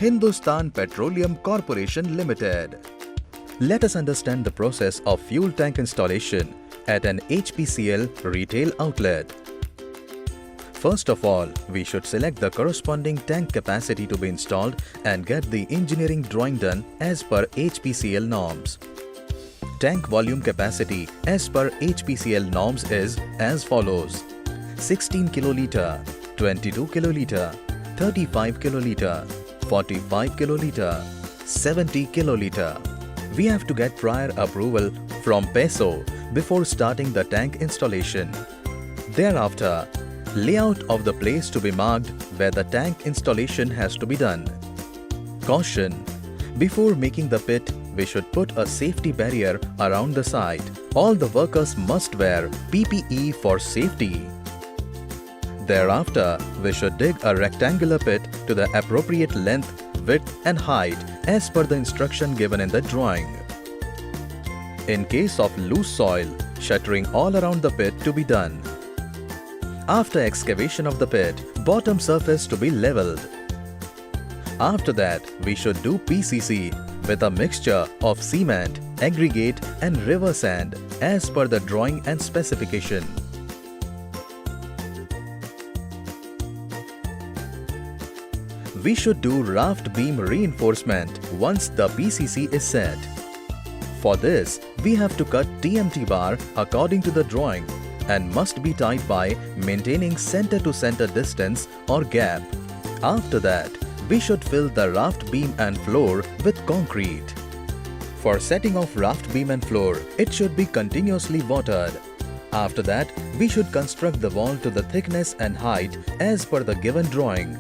Hindustan Petroleum Corporation Limited. Let us understand the process of fuel tank installation at an HPCL retail outlet. First of all, we should select the corresponding tank capacity to be installed and get the engineering drawing done as per HPCL norms. Tank volume capacity as per HPCL norms is as follows: 16 kiloliter, 22 kiloliter, 35 kiloliter, 45 kiloliter, 70 kiloliter. We have to get prior approval from PESO before starting the tank installation. Thereafter, layout of the place to be marked where the tank installation has to be done. Caution: before making the pit, we should put a safety barrier around the site. All the workers must wear PPE for safety. Thereafter, we should dig a rectangular pit to the appropriate length, width and height as per the instruction given in the drawing. In case of loose soil, shuttering all around the pit to be done. After excavation of the pit, bottom surface to be leveled. After that, we should do PCC with a mixture of cement, aggregate and river sand as per the drawing and specification. We should do raft beam reinforcement once the PCC is set. For this, we have to cut TMT bar according to the drawing and must be tied by maintaining center to center distance or gap. After that, we should fill the raft beam and floor with concrete. For setting of raft beam and floor, it should be continuously watered. After that, we should construct the wall to the thickness and height as per the given drawing.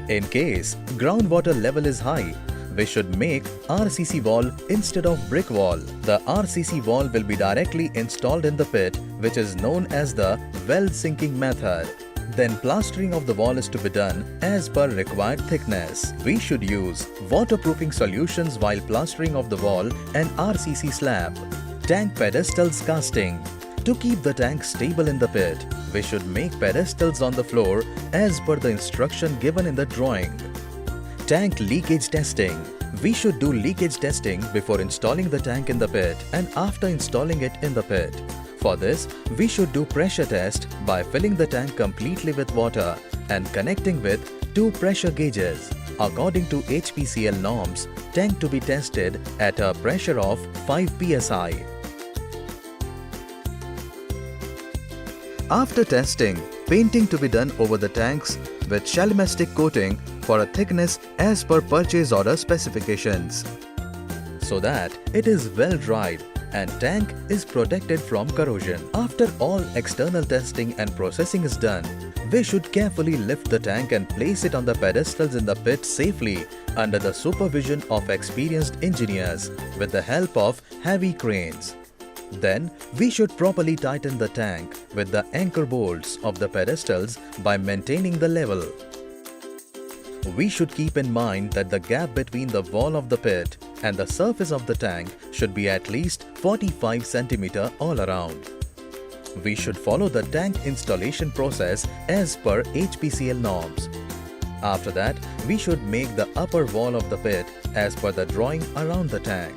In case groundwater level is high, we should make RCC wall instead of brick wall. The RCC wall will be directly installed in the pit, which is known as the well sinking method. Then plastering of the wall is to be done as per required thickness. We should use waterproofing solutions while plastering of the wall and RCC slab. Tank pedestals casting. To keep the tank stable in the pit, we should make pedestals on the floor as per the instruction given in the drawing. Tank leakage testing. We should do leakage testing before installing the tank in the pit and after installing it in the pit. For this, we should do pressure test by filling the tank completely with water and connecting with 2 pressure gauges. According to HPCL norms, tank to be tested at a pressure of 5 psi. After testing, painting to be done over the tanks with shellmastic coating for a thickness as per purchase order specifications, so that it is well dried and tank is protected from corrosion. After all external testing and processing is done, we should carefully lift the tank and place it on the pedestals in the pit safely under the supervision of experienced engineers with the help of heavy cranes. Then, we should properly tighten the tank with the anchor bolts of the pedestals by maintaining the level. We should keep in mind that the gap between the wall of the pit and the surface of the tank should be at least 45 cm all around. We should follow the tank installation process as per HPCL norms. After that, we should make the upper wall of the pit as per the drawing around the tank.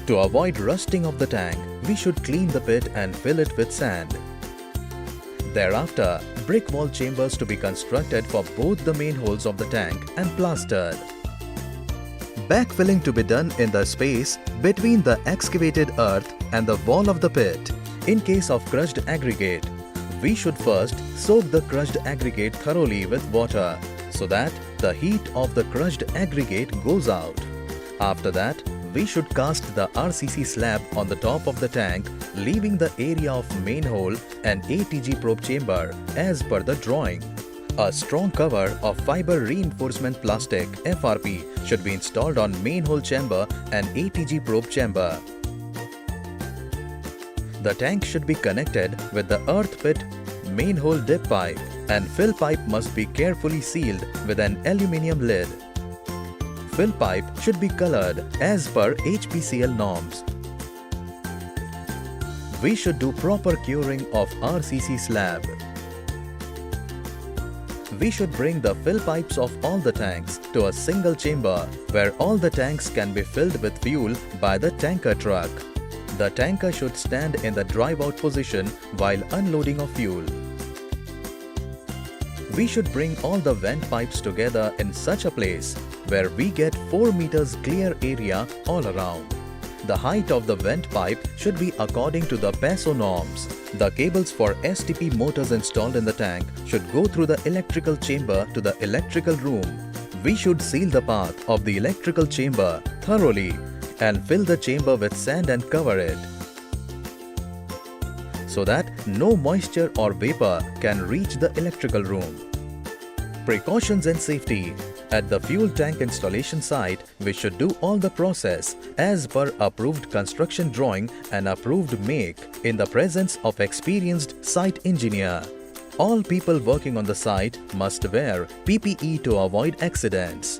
To avoid rusting of the tank, we should clean the pit and fill it with sand. Thereafter, brick wall chambers to be constructed for both the main holes of the tank and plastered. Backfilling to be done in the space between the excavated earth and the wall of the pit. In case of crushed aggregate, we should first soak the crushed aggregate thoroughly with water so that the heat of the crushed aggregate goes out. After that, we should cast the RCC slab on the top of the tank, leaving the area of main hole and ATG probe chamber as per the drawing. A strong cover of fiber reinforcement plastic FRP should be installed on main hole chamber and ATG probe chamber. The tank should be connected with the earth pit main hole dip pipe and fill pipe must be carefully sealed with an aluminium lid. Fill pipe should be colored as per HPCL norms. We should do proper curing of RCC slab. We should bring the fill pipes of all the tanks to a single chamber where all the tanks can be filled with fuel by the tanker truck. The tanker should stand in the drive-out position while unloading of fuel. We should bring all the vent pipes together in such a place where we get 4 meters clear area all around. The height of the vent pipe should be according to the PESO norms. The cables for STP motors installed in the tank should go through the electrical chamber to the electrical room. We should seal the path of the electrical chamber thoroughly and fill the chamber with sand and cover it so that no moisture or vapor can reach the electrical room. Precautions and safety. At the fuel tank installation site, we should do all the process as per approved construction drawing and approved make in the presence of experienced site engineer. All people working on the site must wear PPE to avoid accidents.